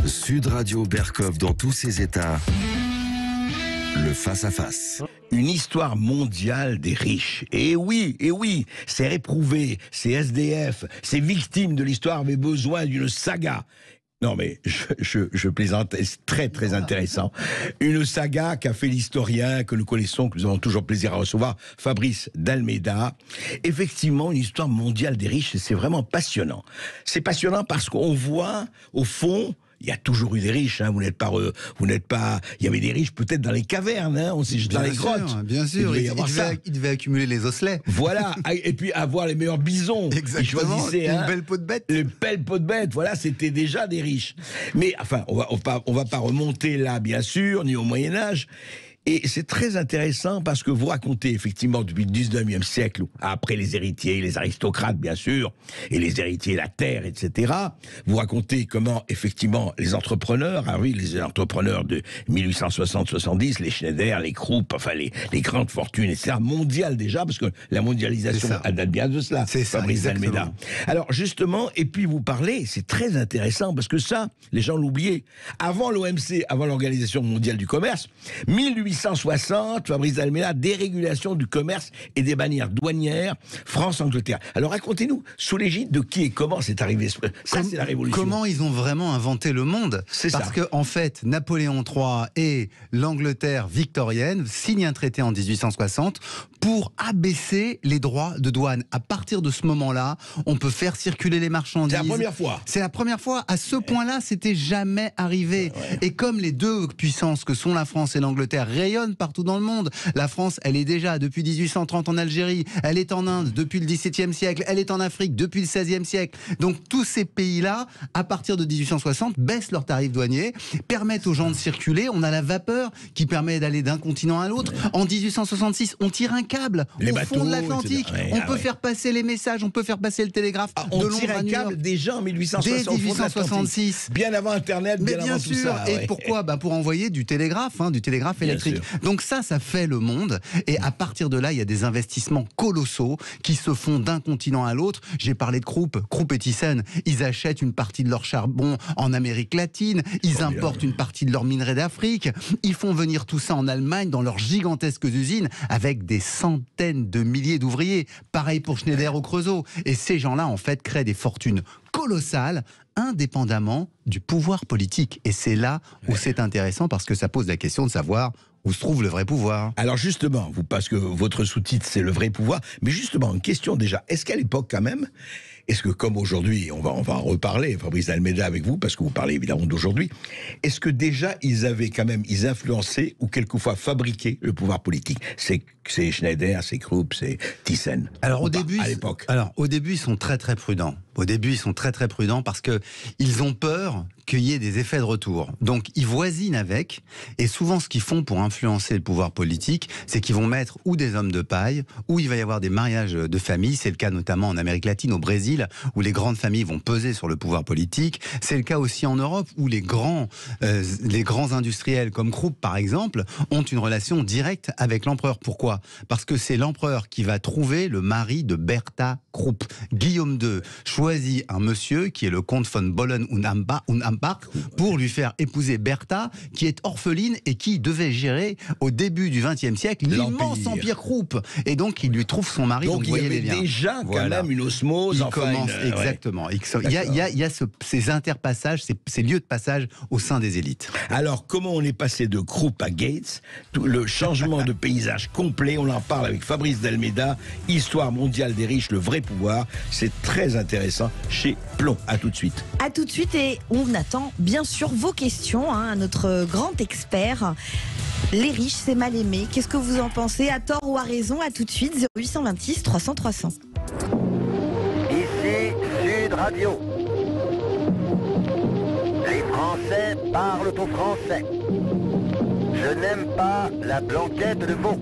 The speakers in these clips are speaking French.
Sud Radio Berkov dans tous ses états. Le face-à-face. Une histoire mondiale des riches. Et oui, ces réprouvés, ces SDF, ces victimes de l'histoire avaient besoin d'une saga. Non mais je plaisante, c'est très très intéressant. Une saga qu'a fait l'historien que nous connaissons, que nous avons toujours plaisir à recevoir, Fabrice d'Almeida. Effectivement, une histoire mondiale des riches, c'est vraiment passionnant. C'est passionnant parce qu'on voit, au fond, il y a toujours eu des riches, hein. Vous n'êtes pas. Il y avait des riches peut-être dans les cavernes, hein. On s'est jeté dans les grottes. Bien sûr, il devait accumuler les osselets. Voilà, et puis avoir les meilleurs bisons. Exactement. Une belle peau de bête. Une belle peau de bête. Voilà, c'était déjà des riches. Mais enfin, on va pas remonter là, bien sûr, ni au Moyen Âge. Et c'est très intéressant parce que vous racontez effectivement depuis le 19e siècle, après les héritiers, les aristocrates bien sûr, et les héritiers, la terre, etc. Vous racontez comment effectivement les entrepreneurs, les entrepreneurs de 1860-70, les Schneider, les Krupp, enfin les grandes fortunes, etc. mondiales déjà, parce que la mondialisation elle date bien de cela. C'est ça, Fabrice d'Almeida. Alors justement, et puis vous parlez, c'est très intéressant parce que ça, les gens l'oubliaient. Avant l'OMC, avant l'Organisation mondiale du commerce, 1860, Fabrice d'Almeida, dérégulation du commerce et des barrières douanières, France-Angleterre. Alors racontez-nous, sous l'égide de qui et comment c'est arrivé? Ça, c'est la révolution. Comment ils ont vraiment inventé le monde? Parce que, en fait, Napoléon III et l'Angleterre victorienne signent un traité en 1860 pour abaisser les droits de douane. À partir de ce moment-là, on peut faire circuler les marchandises. C'est la première fois. C'est la première fois. À ce point-là, c'était jamais arrivé. Et comme les deux puissances que sont la France et l'Angleterre rayonnent partout dans le monde, la France, elle est déjà depuis 1830 en Algérie, elle est en Inde depuis le XVIIe siècle, elle est en Afrique depuis le XVIe siècle. Donc tous ces pays-là, à partir de 1860, baissent leurs tarifs douaniers, permettent aux gens de circuler. On a la vapeur qui permet d'aller d'un continent à l'autre. En 1866, on tire un câble au fond de l'Atlantique. On peut faire passer les messages, on peut faire passer le télégraphe de Londres à New York. Déjà en 1860, dès 1866. Bien avant Internet, bien avant tout ça. Et pourquoi? Pour envoyer du télégraphe électrique. Donc ça fait le monde. Et à partir de là, il y a des investissements colossaux qui se font d'un continent à l'autre. J'ai parlé de Krupp et Thyssen. Ils achètent une partie de leur charbon en Amérique latine. Ils importent une partie de leur minerai d'Afrique. Ils font venir tout ça en Allemagne dans leurs gigantesques usines avec des centaines de milliers d'ouvriers. Pareil pour Schneider au Creusot. Et ces gens-là, en fait, créent des fortunes colossales indépendamment du pouvoir politique. Et c'est là où c'est intéressant parce que ça pose la question de savoir où se trouve le vrai pouvoir. Alors justement, parce que votre sous-titre c'est le vrai pouvoir, mais justement, une question déjà, est-ce qu'à l'époque quand même, est-ce que comme aujourd'hui, on va en reparler, Fabrice d'Almeida avec vous, parce que vous parlez évidemment d'aujourd'hui, est-ce que déjà ils influencé ou quelquefois fabriqué le pouvoir politique? C'est Schneider, c'est Krupp, c'est Thyssen. Alors au début, ils sont très très prudents. Au début, ils sont très très prudents parce que ils ont peur qu'il y ait des effets de retour. Donc ils voisinent avec, et souvent ce qu'ils font pour influencer le pouvoir politique, c'est qu'ils vont mettre ou des hommes de paille, ou il va y avoir des mariages de famille. C'est le cas notamment en Amérique latine, au Brésil, où les grandes familles vont peser sur le pouvoir politique. C'est le cas aussi en Europe, où les grands industriels comme Krupp par exemple ont une relation directe avec l'empereur. Pourquoi? Parce que c'est l'empereur qui va trouver le mari de Bertha Krupp. Guillaume II choisit un monsieur qui est le comte von Bohlen und Ambach pour lui faire épouser Bertha, qui est orpheline et qui devait gérer au début du XXe siècle l'immense empire Krupp. Et donc il lui trouve son mari. Donc il y avait déjà quand même une osmose. Exactement. Il y a ces interpassages, ces lieux de passage au sein des élites. Alors comment on est passé de Krupp à Gates, le changement de paysage complet, on en parle avec Fabrice d'Almeida, Histoire mondiale des riches, le vrai pouvoir, c'est très intéressant chez Plomb. À tout de suite. À tout de suite, et on attend bien sûr vos questions à notre grand expert. Les riches, c'est mal aimé. Qu'est-ce que vous en pensez, à tort ou à raison? À tout de suite, 0826 300 300. Ici Sud Radio. Les Français parlent au français. Je n'aime pas la blanquette de veau.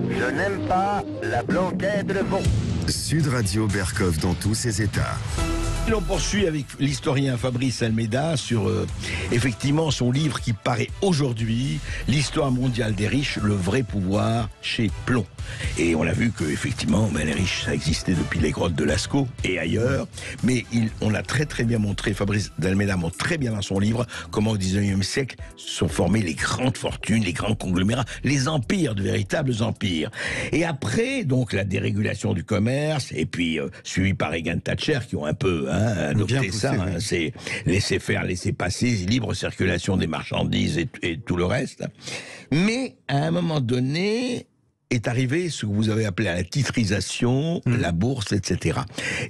Je n'aime pas la blanquette de veau. Sud Radio Berkov dans tous ses états. On poursuit avec l'historien Fabrice Almeida sur effectivement son livre qui paraît aujourd'hui, l'histoire mondiale des riches, le vrai pouvoir chez Plon. Et on a vu que effectivement, les riches, ça existait depuis les grottes de Lascaux et ailleurs, mais on a très très bien montré, Fabrice Almeida montre très bien dans son livre comment au 19e siècle se sont formées les grandes fortunes, les grands conglomérats, les empires, de véritables empires. Et après, donc la dérégulation du commerce, et puis suivi par Reagan Thatcher qui ont un peu adopté ça, c'est laisser faire, laisser passer, libre circulation des marchandises et tout le reste. Mais à un moment donné, est arrivé ce que vous avez appelé la titrisation, la bourse, etc.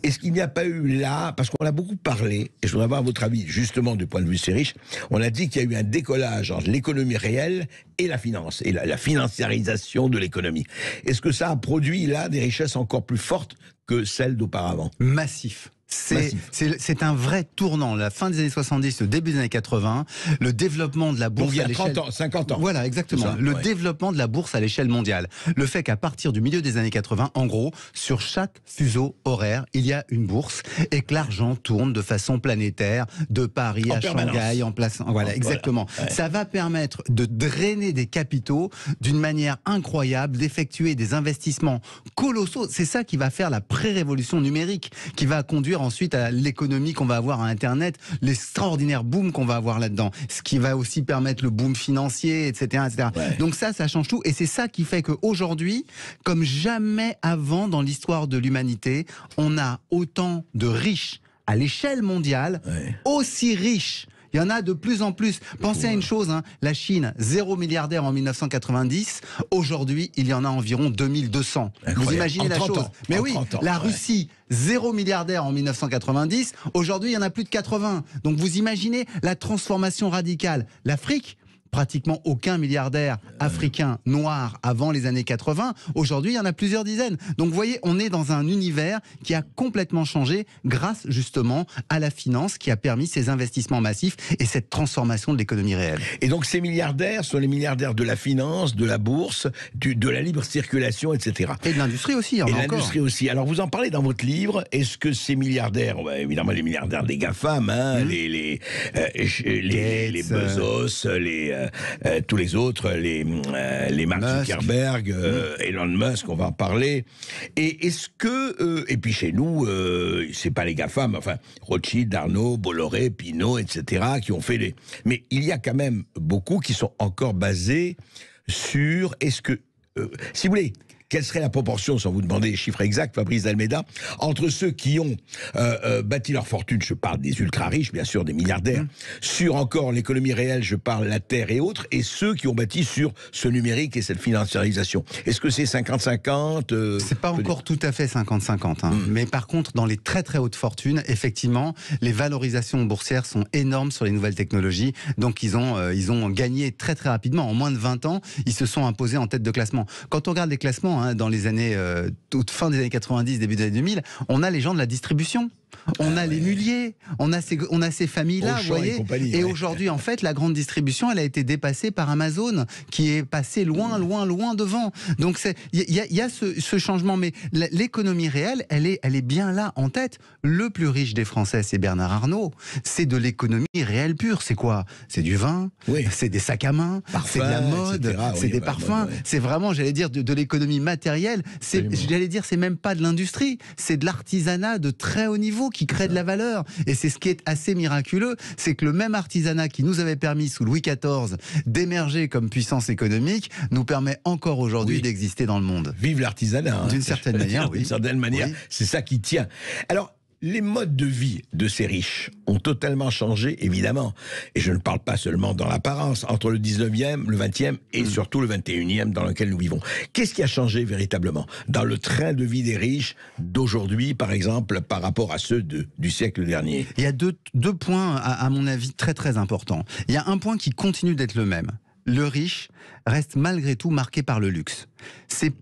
Est-ce qu'il n'y a pas eu là, parce qu'on a beaucoup parlé, et je voudrais avoir votre avis justement du point de vue de ces riches, on a dit qu'il y a eu un décollage entre l'économie réelle et la finance, et la financiarisation de l'économie. Est-ce que ça a produit là des richesses encore plus fortes que celles d'auparavant? Massif. C'est un vrai tournant. La fin des années 70, le début des années 80, le développement de la bourse. Donc il y a à 30 ans, 50 ans. Voilà, exactement. Ça, le développement de la bourse à l'échelle mondiale. Le fait qu'à partir du milieu des années 80, en gros, sur chaque fuseau horaire, il y a une bourse et que l'argent tourne de façon planétaire de Paris à Shanghai, en place. Voilà, exactement. Voilà. Ouais. Ça va permettre de drainer des capitaux d'une manière incroyable, d'effectuer des investissements colossaux. C'est ça qui va faire la pré-révolution numérique, qui va conduire ensuite à l'économie qu'on va avoir à Internet, l'extraordinaire boom qu'on va avoir là-dedans, ce qui va aussi permettre le boom financier, etc. etc. Ouais. Donc ça change tout, et c'est ça qui fait qu'aujourd'hui, comme jamais avant dans l'histoire de l'humanité, on a autant de riches à l'échelle mondiale, aussi riches. Il y en a de plus en plus. Pensez à une chose, la Chine, 0 milliardaire en 1990. Aujourd'hui, il y en a environ 2200. Incroyable. Vous imaginez la chose? Mais oui, la Russie, 0 milliardaire en 1990. Aujourd'hui, il y en a plus de 80. Donc vous imaginez la transformation radicale. L'Afrique, pratiquement aucun milliardaire africain noir avant les années 80. Aujourd'hui, il y en a plusieurs dizaines. Donc vous voyez, on est dans un univers qui a complètement changé grâce justement à la finance qui a permis ces investissements massifs et cette transformation de l'économie réelle. Et donc ces milliardaires sont les milliardaires de la finance, de la bourse, de la libre circulation, etc. Et de l'industrie aussi, il y en a encore. Et de l'industrie aussi. Alors vous en parlez dans votre livre. Est-ce que ces milliardaires, évidemment les milliardaires des GAFAM, les Bezos, tous les autres, les Mark Zuckerberg, Elon Musk, on va en parler. Et est-ce que, et puis chez nous, c'est pas les GAFAM, enfin, Rothschild, Arnaud, Bolloré, Pinault, etc., qui ont fait les... Mais il y a quand même beaucoup qui sont encore basés sur, est-ce que, si vous voulez... Quelle serait la proportion, sans vous demander les chiffres exacts, Fabrice Almeida, entre ceux qui ont bâti leur fortune, je parle des ultra-riches, bien sûr, des milliardaires, sur encore l'économie réelle, je parle la terre et autres, et ceux qui ont bâti sur ce numérique et cette financiarisation? Est-ce que c'est 50-50 C'est pas encore tout à fait 50-50. Mais par contre, dans les très très hautes fortunes, effectivement, les valorisations boursières sont énormes sur les nouvelles technologies. Donc ils ont gagné très très rapidement. En moins de 20 ans, ils se sont imposés en tête de classement. Quand on regarde les classements, dans les années, toute fin des années 90, début des années 2000, on a les gens de la distribution. On a les muliers, on a ces familles-là, vous voyez. Et aujourd'hui, en fait, la grande distribution, elle a été dépassée par Amazon, qui est passé loin devant. Donc, il y a ce changement, mais l'économie réelle, elle est bien là en tête. Le plus riche des Français, c'est Bernard Arnault. C'est de l'économie réelle pure. C'est quoi? C'est du vin, c'est des sacs à main, c'est de la mode, c'est des parfums. C'est vraiment, j'allais dire, de l'économie matérielle. J'allais dire, c'est même pas de l'industrie, c'est de l'artisanat de très haut niveau qui crée de la valeur. Et c'est ce qui est assez miraculeux, c'est que le même artisanat qui nous avait permis sous Louis XIV d'émerger comme puissance économique nous permet encore aujourd'hui d'exister dans le monde. Vive l'artisanat. D'une certaine manière, D'une certaine manière, c'est ça qui tient. Alors, les modes de vie de ces riches ont totalement changé, évidemment. Et je ne parle pas seulement dans l'apparence, entre le 19e, le 20e et surtout le 21e dans lequel nous vivons. Qu'est-ce qui a changé véritablement dans le train de vie des riches d'aujourd'hui, par exemple, par rapport à ceux du siècle dernier? Il y a deux points, à mon avis, très très importants. Il y a un point qui continue d'être le même. Le riche reste malgré tout marqué par le luxe.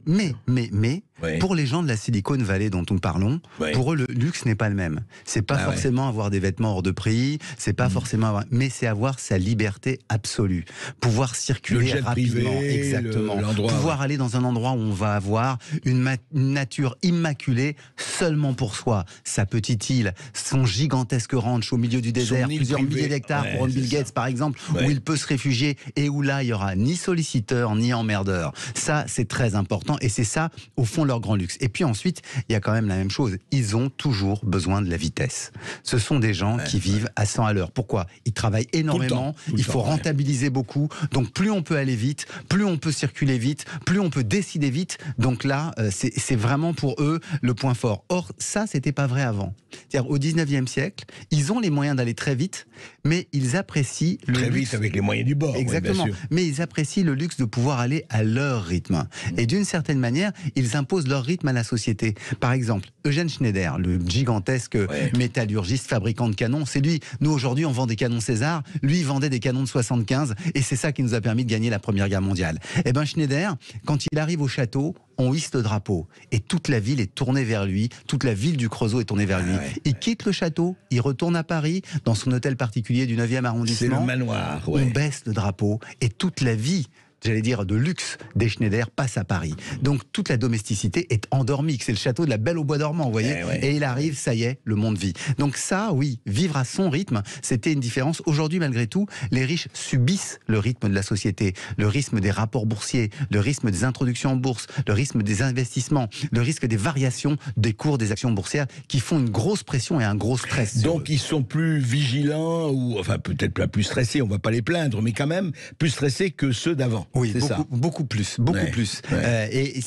Mais, Ouais. pour les gens de la Silicon Valley dont nous parlons, Ouais. pour eux, le luxe n'est pas le même. C'est pas forcément avoir des vêtements hors de prix, c'est pas forcément avoir, mais c'est avoir sa liberté absolue. Pouvoir circuler Le jet rapidement, privé, exactement. l'endroit, Pouvoir aller dans un endroit où on va avoir une nature immaculée seulement pour soi. Sa petite île, son gigantesque ranch au milieu du désert, île plusieurs privée. milliers d'hectares Ouais, pour un c'est Bill ça. Gates par exemple, Ouais. où il peut se réfugier et où là il y aura ni solliciteur ni emmerdeur. Ça c'est très important et c'est ça au fond leur grand luxe. Et puis ensuite il y a quand même la même chose, ils ont toujours besoin de la vitesse. Ce sont des gens qui vivent à 100 à l'heure. Pourquoi? Ils travaillent énormément, Tout le il faut temps, ouais. rentabiliser beaucoup, donc plus on peut aller vite, plus on peut circuler vite, plus on peut décider vite, donc là c'est vraiment pour eux le point fort. Or ça c'était pas vrai avant. C'est-à-dire au 19e siècle, ils ont les moyens d'aller très vite, mais ils apprécient le Très luxe. vite avec les moyens du bord. Exactement. Oui, bien sûr. Mais ils apprécient le luxe de pouvoir aller à leur rythme. Et d'une certaine manière, ils imposent leur rythme à la société. Par exemple, Eugène Schneider, le gigantesque métallurgiste, fabricant de canons, c'est lui. Nous, aujourd'hui, on vend des canons César. Lui, il vendait des canons de 75. Et c'est ça qui nous a permis de gagner la Première Guerre mondiale. Eh ben, Schneider, quand il arrive au château, on hisse le drapeau. Et toute la ville est tournée vers lui. Toute la ville du Creusot est tournée vers lui. Il quitte le château, il retourne à Paris, dans son hôtel particulier du 9e C'est arrondissement. le manoir. On Ouais. baisse le drapeau et toute la vie, j'allais dire, de luxe des Schneider passe à Paris. Donc toute la domesticité est endormie. C'est le château de la Belle au Bois dormant, vous voyez. Et il arrive, ça y est, le monde vit. Donc ça, oui, vivre à son rythme, c'était une différence. Aujourd'hui, malgré tout, les riches subissent le rythme de la société, le rythme des rapports boursiers, le rythme des introductions en bourse, le rythme des investissements, le risque des variations des cours des actions boursières qui font une grosse pression et un gros stress. sur eux. Donc ils sont plus vigilants, ou enfin peut-être pas plus stressés, on va pas les plaindre, mais quand même plus stressés que ceux d'avant. Oui, c'est ça. beaucoup plus, beaucoup Ouais, plus. ouais. Et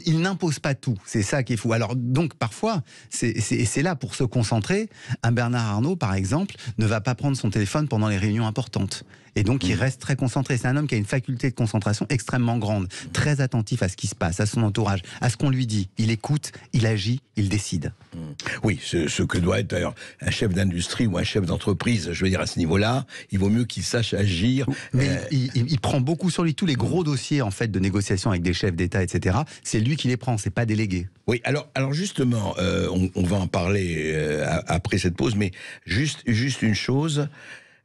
il n'impose pas tout, c'est ça qui est fou. Alors donc parfois, c'est là pour se concentrer. Un Bernard Arnault, par exemple, ne va pas prendre son téléphone pendant les réunions importantes. Et donc il reste très concentré. C'est un homme qui a une faculté de concentration extrêmement grande, très attentif à ce qui se passe, à son entourage, à ce qu'on lui dit. Il écoute, il agit, il décide. Oui, ce que doit être d'ailleurs un chef d'industrie ou un chef d'entreprise, je veux dire à ce niveau-là, il vaut mieux qu'il sache agir. Mais il prend beaucoup sur lui tous les gros dossiers en fait de négociation avec des chefs d'État, etc. C'est lui qui les prend, c'est pas délégué. Oui, alors justement, on va en parler après cette pause, mais juste une chose.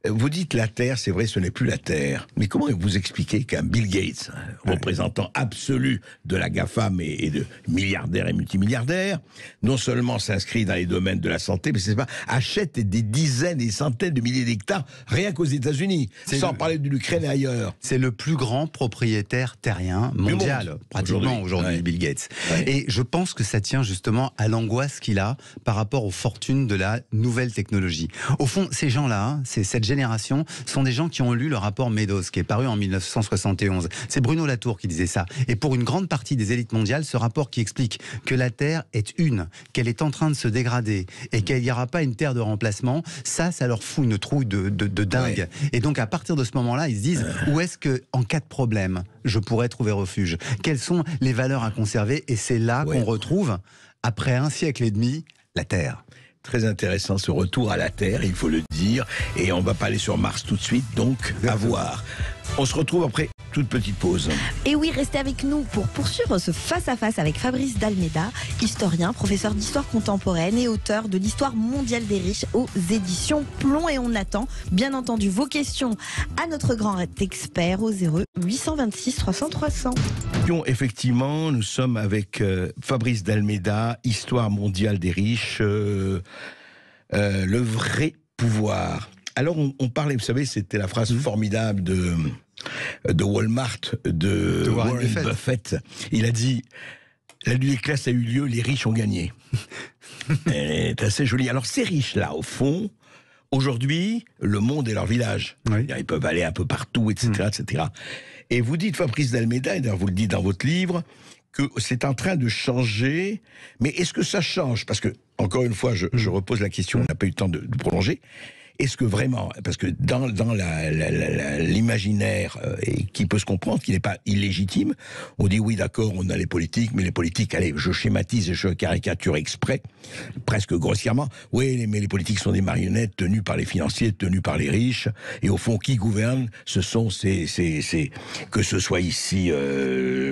Vous dites la Terre, c'est vrai, ce n'est plus la Terre. Mais comment vous expliquez qu'un Bill Gates, représentant absolu de la GAFAM et de milliardaires et multimilliardaires, non seulement s'inscrit dans les domaines de la santé, mais c'est pas, achète des dizaines et centaines de milliers d'hectares rien qu'aux États-Unis, sans parler de l'Ukraine et ailleurs. C'est le plus grand propriétaire terrien mondial, monde, pratiquement aujourd'hui, ouais. Bill Gates. Ouais. Et je pense que ça tient justement à l'angoisse qu'il a par rapport aux fortunes de la nouvelle technologie. Au fond, ces gens-là, cette génération, sont des gens qui ont lu le rapport Meadows, qui est paru en 1971. C'est Bruno Latour qui disait ça. Et pour une grande partie des élites mondiales, ce rapport qui explique que la Terre est une, qu'elle est en train de se dégrader et qu'il n'y aura pas une Terre de remplacement, ça leur fout une trouille de dingue. Ouais. Et donc à partir de ce moment-là, ils se disent où est-ce que, en cas de problème, je pourrais trouver refuge? Quelles sont les valeurs à conserver? Et c'est là qu'on retrouve, après un siècle et demi, la Terre. Très intéressant ce retour à la Terre, il faut le dire. Et on va pas aller sur Mars tout de suite, donc à voir. On se retrouve après toute petite pause. Et oui, restez avec nous pour poursuivre ce face-à-face avec Fabrice Dalméda, historien, professeur d'histoire contemporaine et auteur de l'histoire mondiale des riches aux éditions Plomb. Et on attend, bien entendu, vos questions à notre grand expert au 0826 300 300. Effectivement, nous sommes avec Fabrice Dalméda, histoire mondiale des riches, le vrai pouvoir. Alors on parlait, vous savez, c'était la phrase formidable de Walmart, de Warren Buffett. Il a dit, la nuit des classes a eu lieu, les riches ont gagné. Elle est assez jolie. Alors ces riches-là, au fond, aujourd'hui, le monde est leur village. Oui. Ils peuvent aller un peu partout, etc., etc. Et vous dites, Fabrice Dalméda, et d'ailleurs vous le dites dans votre livre, que c'est en train de changer. Mais est-ce que ça change? Parce que, encore une fois, je repose la question, on n'a pas eu le temps de prolonger. est-ce que vraiment, parce que dans l'imaginaire, et qui peut se comprendre, qui n'est pas illégitime, on dit oui d'accord, on a les politiques, mais les politiques, allez, je schématise et je caricature exprès, presque grossièrement, oui, mais les politiques sont des marionnettes tenues par les financiers, tenues par les riches, et au fond, qui gouverne, ce sont que ce soit ici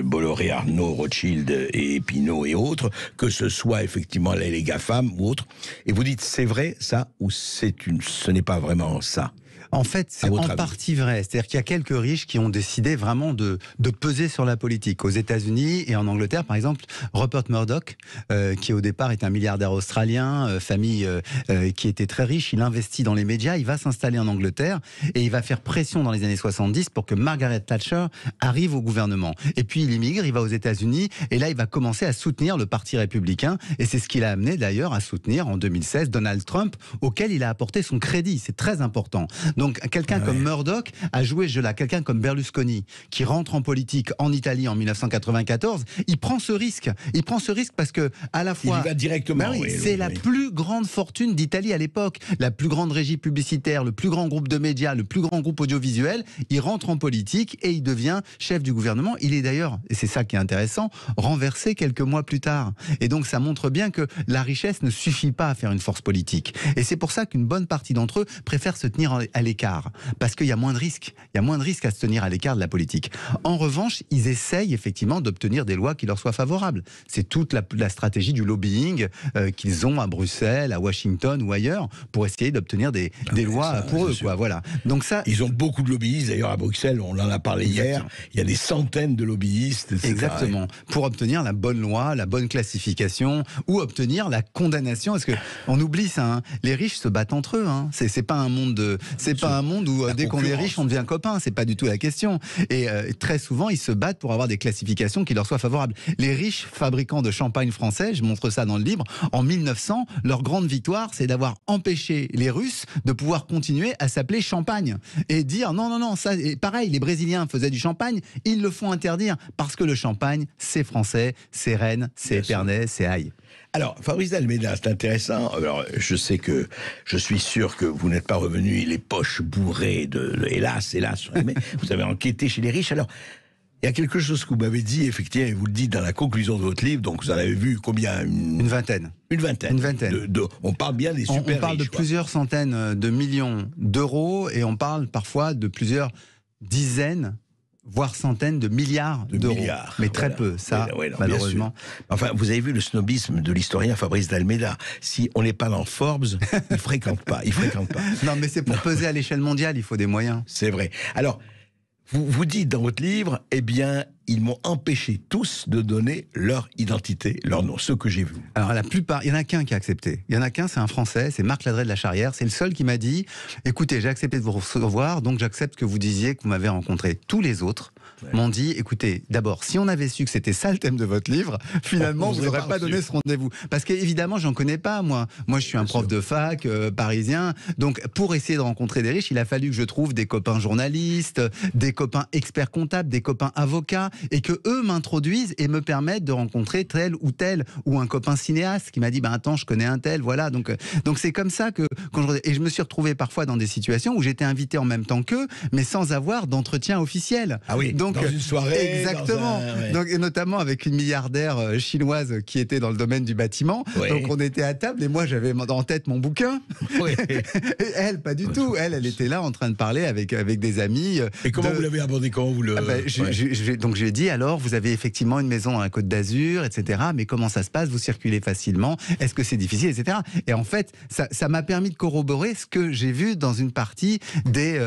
Bolloré, Arnaud, Rothschild et Pinault et autres, que ce soit effectivement les GAFAM ou autres, et vous dites c'est vrai ça, ou ce n'est pas vraiment ça? En fait, c'est en partie vrai. C'est-à-dire qu'il y a quelques riches qui ont décidé vraiment de peser sur la politique. Aux États-Unis et en Angleterre, par exemple, Rupert Murdoch, qui au départ est un milliardaire australien, famille qui était très riche, il investit dans les médias, il va s'installer en Angleterre et il va faire pression dans les années 70 pour que Margaret Thatcher arrive au gouvernement. Et puis il immigre, il va aux États-Unis et là il va commencer à soutenir le Parti républicain et c'est ce qui l'a amené d'ailleurs à soutenir en 2016 Donald Trump, auquel il a apporté son crédit. C'est très important. Donc quelqu'un comme Murdoch a joué ce jeu-là. Quelqu'un comme Berlusconi, qui rentre en politique en Italie en 1994, il prend ce risque. Il prend ce risque parce que, à la fois... Il y va directement. C'est la plus grande fortune d'Italie à l'époque. La plus grande régie publicitaire, le plus grand groupe de médias, le plus grand groupe audiovisuel. Il rentre en politique et il devient chef du gouvernement. Il est d'ailleurs, et c'est ça qui est intéressant, renversé quelques mois plus tard. Et donc ça montre bien que la richesse ne suffit pas à faire une force politique. Et c'est pour ça qu'une bonne partie d'entre eux préfèrent se tenir à l'écart, parce qu'il y a moins de risques. Il y a moins de risques à se tenir à l'écart de la politique. En revanche, ils essayent effectivement d'obtenir des lois qui leur soient favorables. C'est toute la stratégie du lobbying qu'ils ont à Bruxelles, à Washington ou ailleurs, pour essayer d'obtenir des lois pour eux. Quoi, voilà. Donc ça, ils ont beaucoup de lobbyistes, d'ailleurs à Bruxelles, on en a parlé hier, il y a des centaines de lobbyistes, etc. Exactement, pour obtenir la bonne loi, la bonne classification, ou obtenir la condamnation, parce qu'on oublie ça, hein. Les riches se battent entre eux, hein. C'est pas un monde de... C'est pas un monde où dès qu'on est riche, on devient copain. C'est pas du tout la question. Et très souvent, ils se battent pour avoir des classifications qui leur soient favorables. Les riches fabricants de champagne français, je montre ça dans le livre, en 1900, leur grande victoire, c'est d'avoir empêché les Russes de pouvoir continuer à s'appeler Champagne et dire non, ça. Et pareil, les Brésiliens faisaient du champagne, ils le font interdire parce que le champagne, c'est français, c'est Rennes, c'est Épernay, c'est Aïe. Alors, Fabrice d'Almeida, c'est intéressant. Alors, je suis sûr que vous n'êtes pas revenu les poches bourrées hélas, mais vous avez enquêté chez les riches. Alors, il y a quelque chose que vous m'avez dit, effectivement, et vous le dites dans la conclusion de votre livre, donc vous en avez vu combien? Une vingtaine. Une vingtaine. On parle bien des super riches. On parle de plusieurs centaines de millions d'euros et on parle parfois de plusieurs dizaines, voire centaines de milliards d'euros. Mais très peu, ça, malheureusement. Enfin, vous avez vu le snobisme de l'historien Fabrice d'Almeida. Si on n'est pas dans Forbes, il fréquente pas. Non, mais c'est pour peser à l'échelle mondiale, il faut des moyens. C'est vrai. Alors, vous dites dans votre livre, eh bien, ils m'ont empêché tous de donner leur identité, leur nom, ceux que j'ai vus. Alors la plupart, il n'y en a qu'un qui a accepté. Il y en a qu'un, c'est un Français, c'est Marc Ladré de la Charrière. C'est le seul qui m'a dit, écoutez, j'ai accepté de vous recevoir, donc j'accepte que vous disiez que vous m'avez rencontré. Tous les autres m'ont dit, écoutez, d'abord, si on avait su que c'était ça le thème de votre livre, finalement, vous n'aurez pas donné ce rendez-vous. Parce qu'évidemment, j'en connais pas, moi. Moi, je suis un prof de fac, parisien. Donc, pour essayer de rencontrer des riches, il a fallu que je trouve des copains journalistes, des copains experts comptables, des copains avocats, et que eux m'introduisent et me permettent de rencontrer tel, ou un copain cinéaste qui m'a dit, attends, je connais un tel, voilà. Donc c'est comme ça que et je me suis retrouvé parfois dans des situations où j'étais invité en même temps qu'eux, mais sans avoir d'entretien officiel. Ah oui. Donc, dans une soirée. Exactement. Donc, et notamment avec une milliardaire chinoise qui était dans le domaine du bâtiment. Oui. Donc on était à table et moi j'avais en tête mon bouquin. Oui. Et elle, pas du tout. Elle était là en train de parler avec des amis. Et comment vous l'avez abordé? Comment vous le... Donc je lui ai dit, alors vous avez effectivement une maison dans la Côte d'Azur, etc. Mais comment ça se passe? Vous circulez facilement? Est-ce que c'est difficile, etc. Et en fait, ça m'a permis de corroborer ce que j'ai vu dans une partie des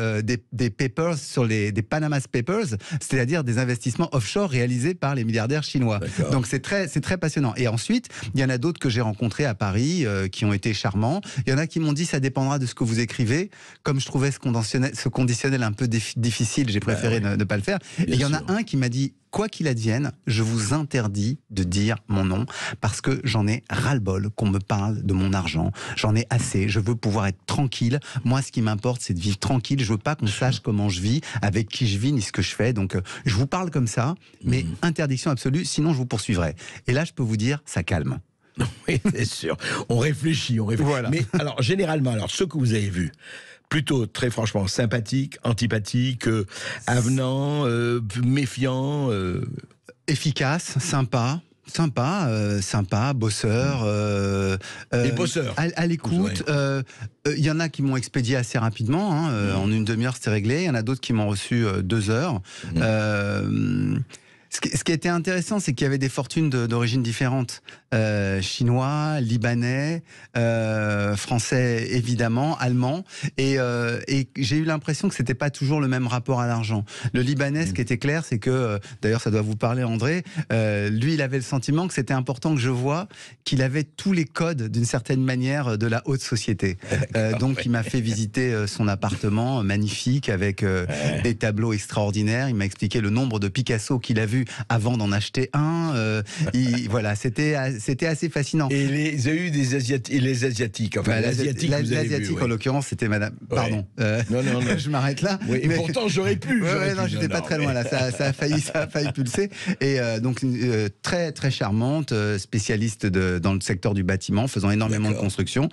papers des Panama Papers, c'est-à-dire des investissements offshore réalisés par les milliardaires chinois. Donc c'est très passionnant. Et ensuite, il y en a d'autres que j'ai rencontrés à Paris qui ont été charmants. Il y en a qui m'ont dit ça dépendra de ce que vous écrivez. Comme je trouvais ce conditionnel un peu difficile, j'ai préféré ne pas le faire. Et il y en a un qui m'a dit, quoi qu'il advienne, je vous interdis de dire mon nom parce que j'en ai ras-le-bol qu'on me parle de mon argent. J'en ai assez. Je veux pouvoir être tranquille. Moi, ce qui m'importe, c'est de vivre tranquille. Je veux pas qu'on sache comment je vis, avec qui je vis, ni ce que je fais. Donc, je vous parle comme ça, mais interdiction absolue, sinon je vous poursuivrai. Et là, je peux vous dire, ça calme. Oui, c'est sûr. On réfléchit. Voilà. Mais alors, généralement, ce que vous avez vu, plutôt, très franchement, sympathique, antipathique, avenant, méfiant. Efficace, sympa, bosseur. Des bosseurs. À l'écoute. Il y en a qui m'ont expédié assez rapidement. En une demi-heure, c'était réglé. Il y en a d'autres qui m'ont reçu 2 heures. Ce qui était intéressant, c'est qu'il y avait des fortunes d'origine différentes. Chinois, libanais, français évidemment, allemands. Et j'ai eu l'impression que c'était pas toujours le même rapport à l'argent. Le libanais, ce qui était clair, c'est que, d'ailleurs ça doit vous parler André, lui il avait le sentiment que c'était important que je voie qu'il avait tous les codes d'une certaine manière de la haute société. Donc il m'a fait visiter son appartement magnifique avec des tableaux extraordinaires. Il m'a expliqué le nombre de Picasso qu'il a vu avant d'en acheter un. Voilà, c'était assez fascinant. Et il y a eu des Asiatiques, les Asiatiques, enfin l'Asiatique, en l'occurrence, c'était Madame. Pardon. Non. Je m'arrête là. Oui, et pourtant j'aurais pu. Non, j'étais pas très loin là. Ça a failli pulser. Et donc très très charmante, spécialiste dans le secteur du bâtiment, faisant énormément de construction,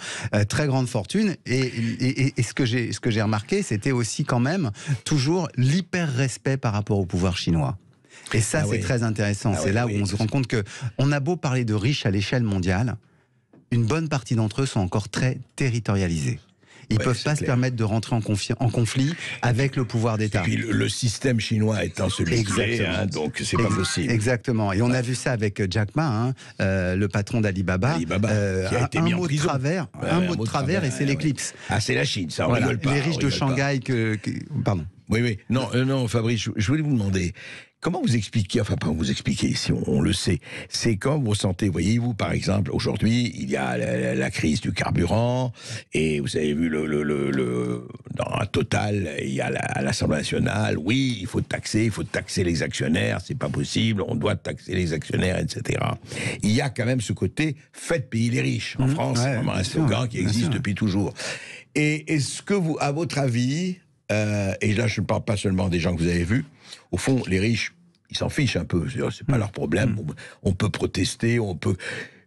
très grande fortune. Et ce que j'ai remarqué, c'était aussi quand même toujours l'hyper respect par rapport au pouvoir chinois. Et ça, c'est très intéressant. C'est là où on se rend compte que on a beau parler de riches à l'échelle mondiale, une bonne partie d'entre eux sont encore très territorialisés. Ils ne peuvent pas se permettre de rentrer en conflit avec le pouvoir d'État. Et puis le système chinois étant celui qu'il est, donc c'est pas possible. Exactement. Et on a vu ça avec Jack Ma, le patron d'Alibaba, qui a été mis en prison. Un mot de travers et c'est l'éclipse. Ah, c'est la Chine, ça, on rigole pas. Les riches de Shanghai Pardon. Oui. Non, Fabrice, je voulais vous demander, comment vous expliquez, enfin pas vous expliquer, si on le sait, c'est quand vous ressentez, voyez-vous, par exemple, aujourd'hui, il y a la crise du carburant, et vous avez vu dans un Total, il y a à l'Assemblée nationale, oui, il faut taxer les actionnaires, c'est pas possible, on doit taxer les actionnaires, etc. Il y a quand même ce côté, faites payer les riches. En France, c'est vraiment un slogan qui existe depuis toujours. Et est-ce que vous, à votre avis, et là je ne parle pas seulement des gens que vous avez vus, au fond, les riches, ils s'en fichent un peu, c'est pas leur problème, on peut protester,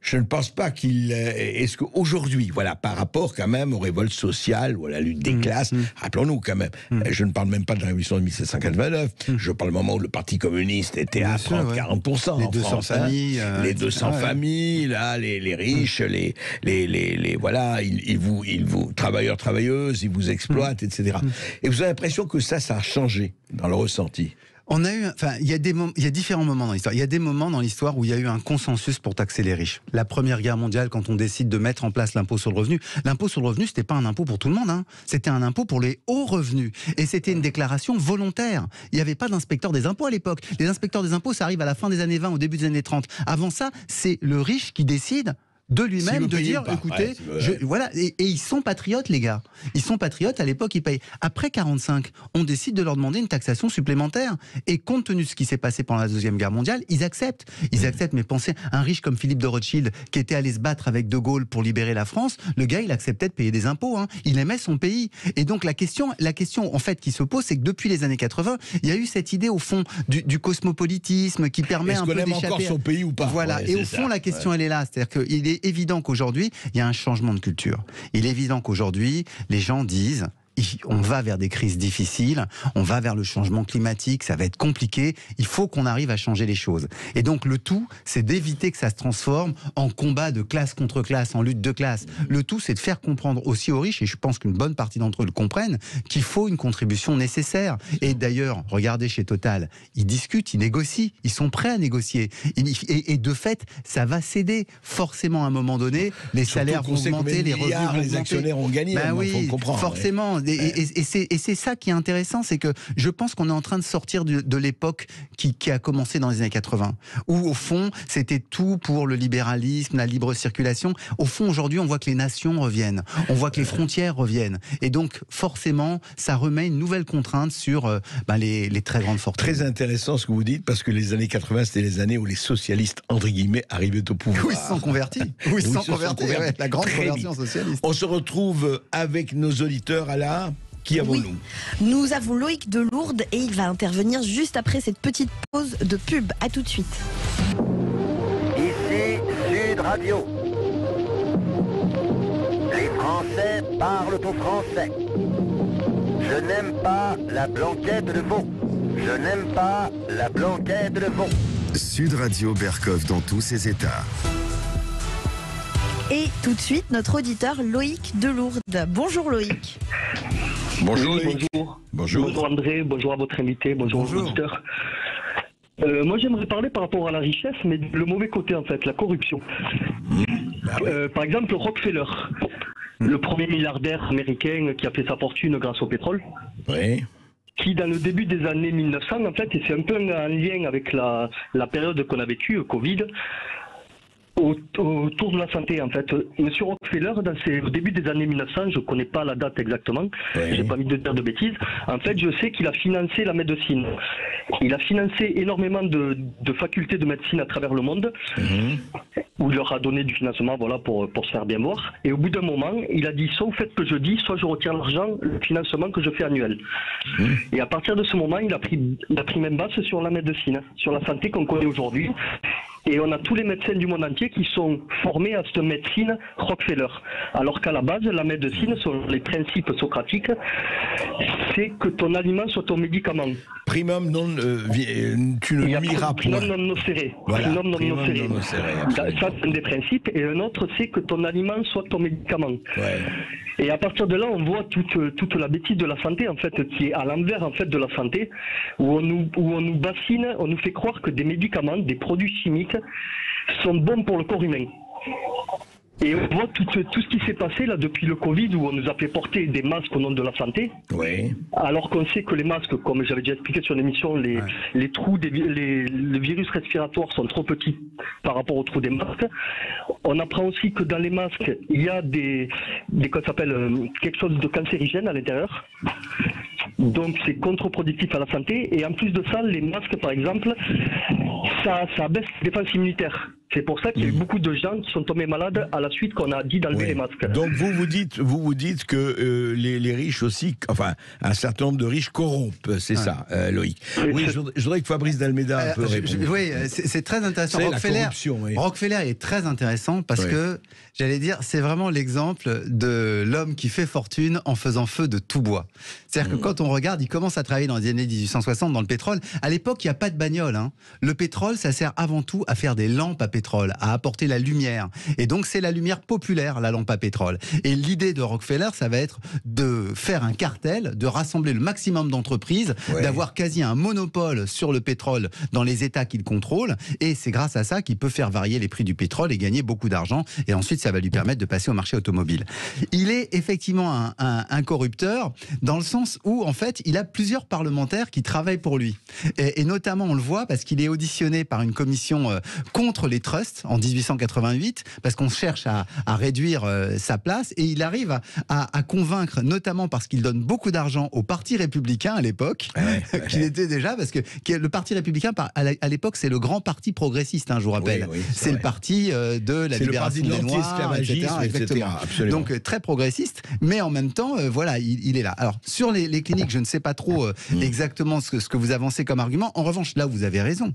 je ne pense pas est-ce qu'aujourd'hui, voilà, par rapport quand même aux révoltes sociales ou à la lutte des classes, rappelons-nous quand même, je ne parle même pas de la révolution de 1789, je parle du moment où le Parti communiste était à 30-40% les en 200 France, familles, les 200 familles, là, les riches, voilà, ils vous travailleurs, travailleuses, ils vous exploitent, etc. Et vous avez l'impression que ça a changé dans le ressenti. Il y a différents moments dans l'histoire. Il y a des moments dans l'histoire où il y a eu un consensus pour taxer les riches. La Première Guerre mondiale, quand on décide de mettre en place l'impôt sur le revenu, c'était pas un impôt pour tout le monde, c'était un impôt pour les hauts revenus. Et c'était une déclaration volontaire. Il n'y avait pas d'inspecteur des impôts à l'époque. Les inspecteurs des impôts, ça arrive à la fin des années 20, au début des années 30. Avant ça, c'est le riche qui décide de lui-même, de dire, écoutez, voilà, et ils sont patriotes, les gars. Ils sont patriotes, à l'époque, ils payent. Après 45, on décide de leur demander une taxation supplémentaire. Et compte tenu de ce qui s'est passé pendant la Deuxième Guerre mondiale, ils acceptent. Ils acceptent, mais pensez, un riche comme Philippe de Rothschild, qui était allé se battre avec De Gaulle pour libérer la France, le gars, il acceptait de payer des impôts. Il aimait son pays. Et donc, la question, en fait, qui se pose, c'est que depuis les années 80, il y a eu cette idée, au fond, du cosmopolitisme qui permet un peu d'échapper. Est-ce qu'on aime encore son pays ou pas? Voilà. Et au fond, la question, elle est là. C'est-à-dire qu'il est évident qu'aujourd'hui, il y a un changement de culture. Il est évident qu'aujourd'hui, les gens disent... On va vers des crises difficiles, on va vers le changement climatique, ça va être compliqué, il faut qu'on arrive à changer les choses. Et donc le tout, c'est d'éviter que ça se transforme en combat de classe contre classe, en lutte de classe. Le tout, c'est de faire comprendre aussi aux riches, et je pense qu'une bonne partie d'entre eux le comprennent, qu'il faut une contribution nécessaire. Et d'ailleurs, regardez chez Total, ils discutent, ils négocient, ils sont prêts à négocier. Et de fait, ça va céder forcément à un moment donné, les salaires vont augmenter, les revenus vont augmenter. Les actionnaires ont gagné, oui, faut comprendre. Forcément. Ouais. Et c'est ça qui est intéressant, c'est que je pense qu'on est en train de sortir de l'époque qui a commencé dans les années 80, où au fond, c'était tout pour le libéralisme, la libre circulation. Au fond, aujourd'hui, on voit que les nations reviennent, on voit que les frontières reviennent. Et donc, forcément, ça remet une nouvelle contrainte sur les très grandes fortunes. Très intéressant ce que vous dites, parce que les années 80, c'était les années où les socialistes, entre guillemets, arrivaient au pouvoir. Où ils se sont convertis. Où ils se sont convertis, ouais, la grande conversion socialiste. On se retrouve avec nos auditeurs à la... Qui avons-nous ? Nous avons Loïc de Lourdes et il va intervenir juste après cette petite pause de pub. À tout de suite. Ici Sud Radio. Les Français parlent au français. Je n'aime pas la blanquette de veau. Je n'aime pas la blanquette de veau. Sud Radio Berkov dans tous ses états. Et tout de suite, notre auditeur Loïc de Lourdes. Bonjour Loïc. Bonjour Oui, Loïc. bonjour. Bonjour. Bonjour André, bonjour à votre invité, bonjour aux auditeurs. Moi j'aimerais parler par rapport à la richesse, mais le mauvais côté en fait, la corruption. Par exemple Rockefeller, le premier milliardaire américain qui a fait sa fortune grâce au pétrole. Oui. Qui dans le début des années 1900 en fait, et c'est un peu en lien avec la période qu'on a vécue, Covid, autour de la santé en fait. Monsieur Rockefeller, au début des années 1900, je ne connais pas la date exactement, j'ai pas envie de dire de bêtises, en fait je sais qu'il a financé la médecine. Il a financé énormément de facultés de médecine à travers le monde, où il leur a donné du financement voilà, pour se faire bien voir. Et au bout d'un moment, il a dit soit vous faites ce que je dis, soit je retire l'argent, le financement que je fais annuel. Et à partir de ce moment, il a pris main basse sur la médecine, sur la santé qu'on connaît aujourd'hui. Et on a tous les médecins du monde entier qui sont formés à cette médecine Rockefeller. Alors qu'à la base, la médecine, sur les principes socratiques, c'est que ton aliment soit ton médicament. Primum non, tu ne nuiras point. Primum non nocere. Voilà, Primum non primum nocere. non nocere, Ça, c'est un des principes. Et un autre, c'est que ton aliment soit ton médicament. Ouais. Et à partir de là, on voit toute la bêtise de la santé, en fait, qui est à l'envers, en fait, de la santé, où on nous bassine, on nous fait croire que des médicaments, des produits chimiques, sont bons pour le corps humain. Et on voit tout ce qui s'est passé là depuis le Covid, où on nous a fait porter des masques au nom de la santé, alors qu'on sait que les masques, comme j'avais déjà expliqué sur l'émission, les trous, les virus respiratoires sont trop petits par rapport aux trous des masques. On apprend aussi que dans les masques, il y a qu'on s'appelle quelque chose de cancérigène à l'intérieur. Donc c'est contre-productif à la santé. Et en plus de ça, les masques, par exemple, ça baisse la défense immunitaire. C'est pour ça qu'il y a eu beaucoup de gens qui sont tombés malades à la suite qu'on a dit d'enlever les masques. Donc vous vous dites que les riches aussi, enfin un certain nombre de riches corrompent, c'est ça, Loïc. Oui, je voudrais que Fabrice d'Almeida peut répondre. Oui, c'est très intéressant. Rockefeller est très intéressant parce que, j'allais dire, c'est vraiment l'exemple de l'homme qui fait fortune en faisant feu de tout bois. C'est-à-dire que quand on regarde, il commence à travailler dans les années 1860 dans le pétrole. À l'époque, il n'y a pas de bagnole. Le pétrole, ça sert avant tout à faire des lampes à pétrole, à apporter la lumière. Et donc, c'est la lumière populaire, la lampe à pétrole. Et l'idée de Rockefeller, ça va être de faire un cartel, de rassembler le maximum d'entreprises, d'avoir quasi un monopole sur le pétrole dans les États qu'il contrôle. Et c'est grâce à ça qu'il peut faire varier les prix du pétrole et gagner beaucoup d'argent. Et ensuite, ça va lui permettre de passer au marché automobile. Il est effectivement un corrupteur dans le sens où, en fait, il a plusieurs parlementaires qui travaillent pour lui. Et notamment, on le voit parce qu'il est auditionné par une commission contre les trusts en 1888, parce qu'on cherche à réduire sa place, et il arrive à convaincre, notamment parce qu'il donne beaucoup d'argent au Parti républicain à l'époque, qu'il était déjà, parce que le Parti républicain, à l'époque, c'est le grand parti progressiste, je vous rappelle. C'est le parti de la libération des Noirs, etc. Donc très progressiste, mais en même temps, voilà, il est là. Alors, sur les cliniques, je ne sais pas trop exactement ce que vous avancez comme argument. En revanche, là, vous avez raison.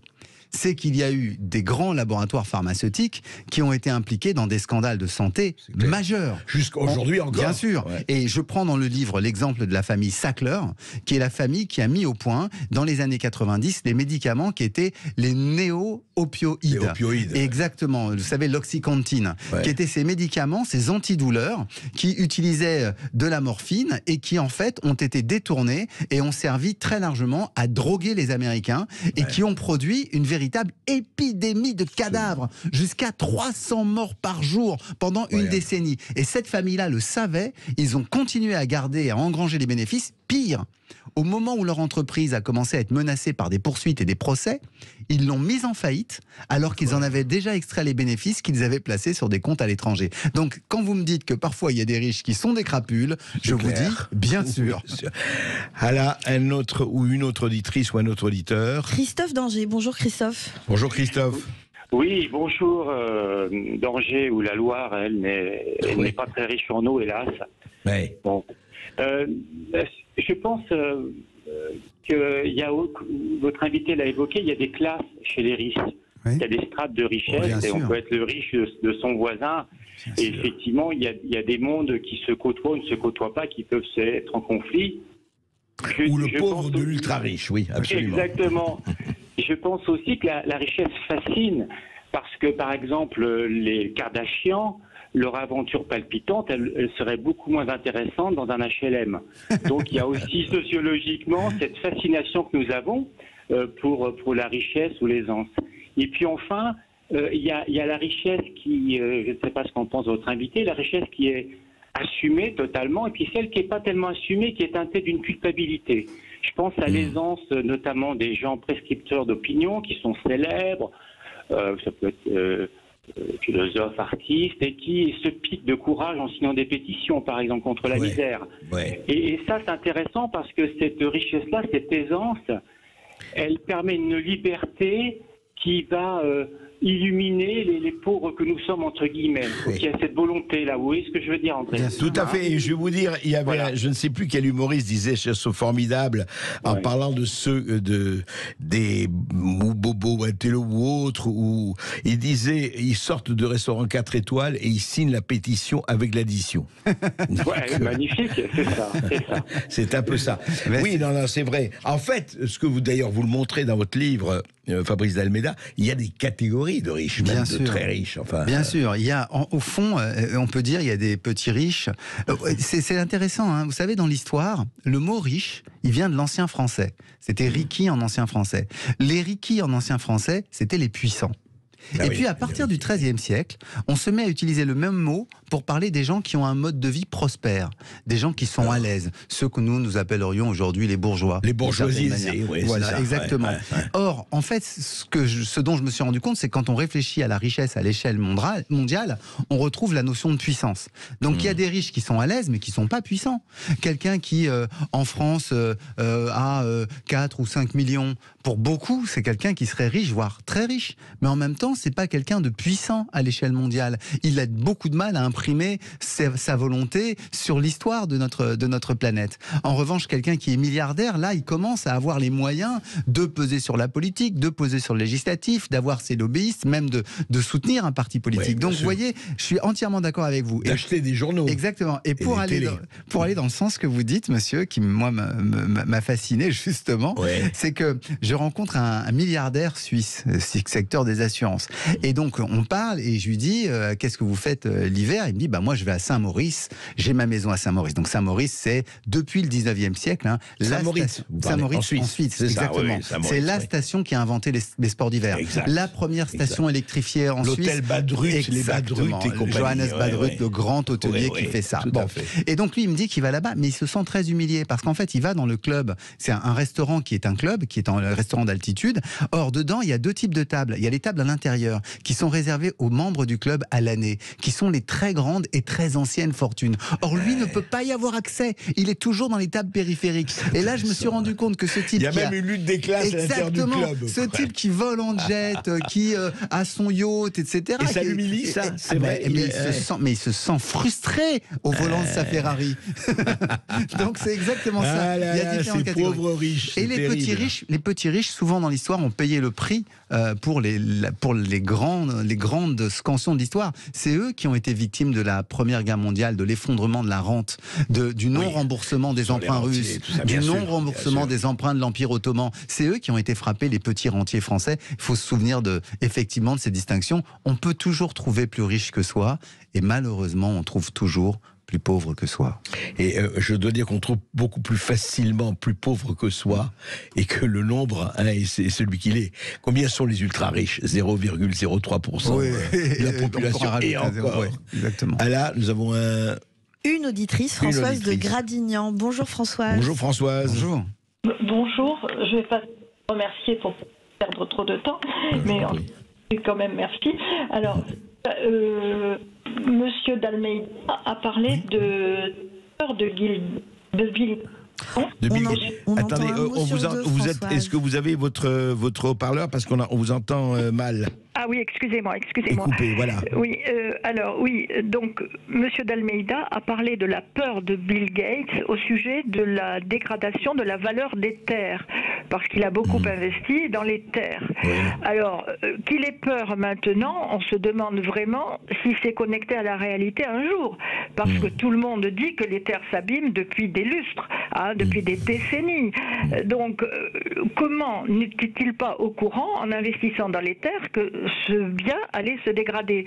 C'est qu'il y a eu des grands laboratoires pharmaceutiques qui ont été impliqués dans des scandales de santé majeurs. Jusqu'à aujourd'hui encore. Bien sûr. Et je prends dans le livre l'exemple de la famille Sackler, qui est la famille qui a mis au point, dans les années 90, les médicaments qui étaient les néo-opioïdes. Les opioïdes. Exactement. Vous savez, l'oxycontin, qui étaient ces médicaments, ces antidouleurs, qui utilisaient de la morphine et qui, en fait, ont été détournés et ont servi très largement à droguer les Américains et qui ont produit une véritable épidémie de cadavres, jusqu'à 300 morts par jour pendant une décennie. Et cette famille-là le savait, ils ont continué à garder et à engranger les bénéfices. Pire, au moment où leur entreprise a commencé à être menacée par des poursuites et des procès, ils l'ont mise en faillite alors qu'ils en avaient déjà extrait les bénéfices qu'ils avaient placés sur des comptes à l'étranger. Donc, quand vous me dites que parfois il y a des riches qui sont des crapules, je vous dis, bien sûr. Alors, un autre ou une autre auditrice ou un autre auditeur. Christophe d'Angers. Bonjour Christophe. Bonjour Christophe. Oui, bonjour. d'Angers, où la Loire, elle n'est pas très riche en eau, hélas. Bon. Je pense que votre invité l'a évoqué, il y a des classes chez les riches. Il y a des strates de richesse et on peut être le riche de son voisin. Et effectivement, il y a des mondes qui se côtoient ou ne se côtoient pas, qui peuvent être en conflit. Ou le pauvre de l'ultra-riche, oui, absolument. Exactement. Je pense aussi que la richesse fascine, parce que, par exemple, les Kardashians, leur aventure palpitante, elle serait beaucoup moins intéressante dans un HLM. Donc il y a aussi sociologiquement cette fascination que nous avons pour la richesse ou l'aisance. Et puis enfin, il y a la richesse qui, je ne sais pas ce qu'en pense votre invité, la richesse qui est assumée totalement, et puis celle qui n'est pas tellement assumée, qui est teintée d'une culpabilité. Je pense à l'aisance notamment des gens prescripteurs d'opinion qui sont célèbres, ça peut être philosophes, artistes, et qui se piquent de courage en signant des pétitions, par exemple, contre la misère. Et ça, c'est intéressant parce que cette richesse-là, cette aisance, elle permet une liberté qui va illuminer les pauvres que nous sommes, entre guillemets. Il y a cette volonté-là. Vous voyez ce que je veux dire, André? Tout à fait. Et je vais vous dire, il y avait, je ne sais plus quel humoriste disait chez ce formidable, en parlant de ceux des Bobo, Intello ou autres, où il disait, ils sortent de restaurant 4 étoiles et ils signent la pétition avec l'addition. Magnifique, c'est ça. C'est un peu ça. Oui, non, c'est vrai. En fait, ce que vous, d'ailleurs, vous le montrez dans votre livre, Fabrice d'Almeida, il y a des catégories de riches, même de très riches. Enfin, bien sûr, il y a, au fond, on peut dire, il y a des petits riches. C'est intéressant, hein. Vous savez, dans l'histoire, le mot riche, il vient de l'ancien français. C'était Ricky en ancien français. Les Ricky en ancien français, c'était les puissants. Et puis à partir du XIIIe siècle, on se met à utiliser le même mot pour parler des gens qui ont un mode de vie prospère, des gens qui sont à l'aise, ceux que nous appellerions aujourd'hui les bourgeois. Les bourgeoisiers, oui, voilà, ça, exactement. Or, en fait, ce dont je me suis rendu compte, c'est que quand on réfléchit à la richesse à l'échelle mondiale, on retrouve la notion de puissance. Donc il y a des riches qui sont à l'aise, mais qui ne sont pas puissants. Quelqu'un qui, en France, a 4 ou 5 millions, pour beaucoup, c'est quelqu'un qui serait riche, voire très riche. Mais en même temps, c'est pas quelqu'un de puissant à l'échelle mondiale. Il a beaucoup de mal à imprimer sa volonté sur l'histoire de notre planète. En revanche, quelqu'un qui est milliardaire, là, il commence à avoir les moyens de peser sur la politique, de peser sur le législatif, d'avoir ses lobbyistes, même de soutenir un parti politique. Donc, vous voyez, je suis entièrement d'accord avec vous. D'acheter des journaux. Exactement. Et pour aller dans le sens que vous dites, monsieur, qui, moi, m'a fasciné, justement, c'est que je rencontre un milliardaire suisse, secteur des assurances. Et donc, on parle et je lui dis, qu'est-ce que vous faites l'hiver? Il me dit, moi, je vais à Saint-Maurice, j'ai ma maison à Saint-Maurice. Donc, Saint-Maurice, c'est depuis le 19e siècle. Hein, Saint-Maurice, en Suisse, exactement. C'est la station qui a inventé les sports d'hiver. La première station électrifiée en Suisse. L'hôtel Badrut, les Badrut et compagnie. Johannes Badrut, le grand hôtelier qui fait ça. Et donc, lui, il me dit qu'il va là-bas, mais il se sent très humilié parce qu'en fait, il va dans le club. C'est un restaurant qui est un club, qui est un restaurant d'altitude. Or, dedans, il y a deux types de tables. Il y a les tables à l'intérieur qui sont réservées aux membres du club à l'année, qui sont les très grandes et très anciennes fortunes. Or, lui ne peut pas y avoir accès. Il est toujours dans les tables périphériques. Et là, je me suis rendu compte que ce type... Il y a même une lutte des classes à l'intérieur du club. Ce type qui vole en jet, qui a son yacht, etc. Et ça l'humilie, ça, c'est vrai. Mais il se sent frustré au volant de sa Ferrari. Donc, c'est exactement ça. Il y a différentes catégories. Pauvres riches. Et les petits riches, souvent dans l'histoire, ont payé le prix pour les grandes scansions de l'histoire. C'est eux qui ont été victimes de la Première Guerre mondiale, de l'effondrement de la rente, du non-remboursement des emprunts russes, du non-remboursement des emprunts de l'Empire ottoman. C'est eux qui ont été frappés, les petits rentiers français. Il faut se souvenir effectivement de ces distinctions. On peut toujours trouver plus riche que soi, et malheureusement, on trouve toujours plus pauvre que soi. Et je dois dire qu'on trouve beaucoup plus facilement plus pauvre que soi, et que le nombre c'est celui qu'il est. Combien sont les ultra riches? 0,03% de la population. Et encore. Exactement. Ah là, nous avons une auditrice, Françoise de Gradignan. Bonjour Françoise. Bonjour Françoise. Bonjour. Bonjour. Je ne vais pas vous remercier pour perdre trop de temps, mais quand même merci. Alors, Monsieur d'Almeida a parlé de peur de Bill. Attendez, est-ce que vous avez votre haut-parleur parce qu'on vous entend mal? Ah oui, excusez-moi. Coupé, voilà. Oui, donc Monsieur d'Almeida a parlé de la peur de Bill Gates au sujet de la dégradation de la valeur des terres. parce qu'il a beaucoup investi dans les terres. Oui. Alors, qu'il ait peur maintenant, on se demande vraiment si c'est connecté à la réalité un jour, parce que tout le monde dit que les terres s'abîment depuis des lustres, depuis des décennies. Donc, comment n'était-il pas au courant, en investissant dans les terres, que ce bien allait se dégrader?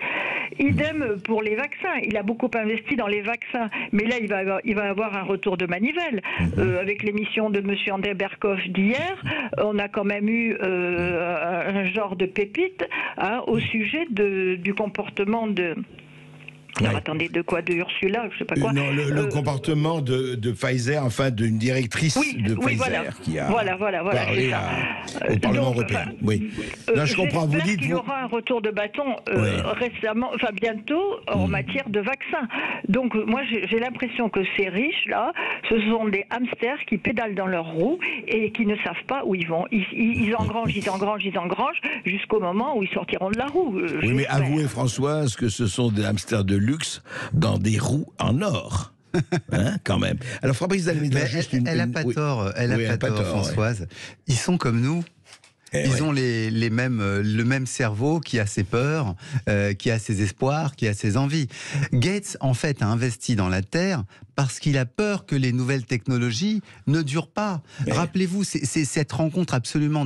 Idem pour les vaccins. Il a beaucoup investi dans les vaccins, mais là, il va avoir un retour de manivelle. Avec l'émission de monsieur André Berkoff d'hier, on a quand même eu un genre de pépite au sujet du comportement de... Alors, attendez, de quoi? De Ursula, je sais pas quoi. Non, le comportement de Pfizer, enfin d'une directrice de Pfizer qui a parlé au Parlement européen. Là, je comprends. Vous dites qu'il y aura un retour de bâton bientôt en matière de vaccins. Donc, moi, j'ai l'impression que ces riches-là, ce sont des hamsters qui pédalent dans leurs roues et qui ne savent pas où ils vont. Ils engrangent jusqu'au moment où ils sortiront de la roue. Oui, mais avouez, Françoise, que ce sont des hamsters de luxe dans des roues en or. Quand même. Alors Fabrice Dalméda, elle n'a pas tort, Françoise. Ils sont comme nous. Ils ont le même cerveau qui a ses peurs, qui a ses espoirs, qui a ses envies. Gates, en fait, a investi dans la Terre parce qu'il a peur que les nouvelles technologies ne durent pas. Rappelez-vous, c'est cette rencontre absolument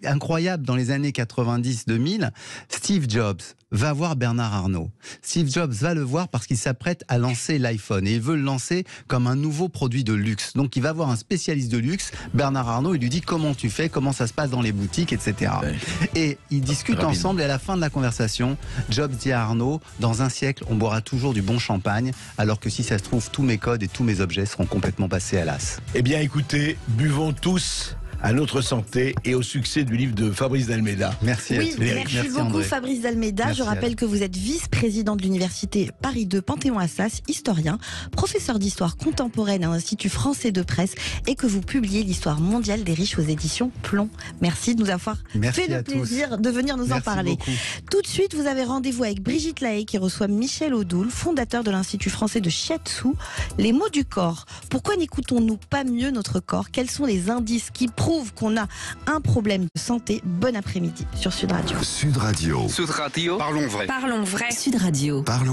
incroyable dans les années 90-2000. Steve Jobs va voir Bernard Arnault. Steve Jobs va le voir parce qu'il s'apprête à lancer l'iPhone et il veut le lancer comme un nouveau produit de luxe. Donc il va voir un spécialiste de luxe, Bernard Arnault, il lui dit comment tu fais, comment ça se passe dans les boutiques, etc. Et ils discutent ensemble et à la fin de la conversation, Jobs dit à Arnault, dans un siècle, on boira toujours du bon champagne, alors que si ça se trouve, tous mes codes et tous mes objets seront complètement passés à l'as. Eh bien écoutez, buvons tous à notre santé et au succès du livre de Fabrice Dalméda. Merci à tous. Merci beaucoup André. Fabrice Dalméda. Merci. Je rappelle que vous êtes vice-président de l'université Paris 2 Panthéon-Assas, historien, professeur d'histoire contemporaine à l'Institut français de presse et que vous publiez l'histoire mondiale des riches aux éditions Plomb. Merci de nous avoir fait le plaisir de venir nous en parler. Beaucoup. Tout de suite, vous avez rendez-vous avec Brigitte Lahaye qui reçoit Michel Odoul, fondateur de l'Institut français de shiatsu. Les mots du corps. Pourquoi n'écoutons-nous pas mieux notre corps? Quels sont les indices qui prouvent qu'on a un problème de santé? Bon après-midi sur Sud Radio. Sud Radio. Sud Radio. Parlons vrai. Parlons vrai. Sud Radio. Parlons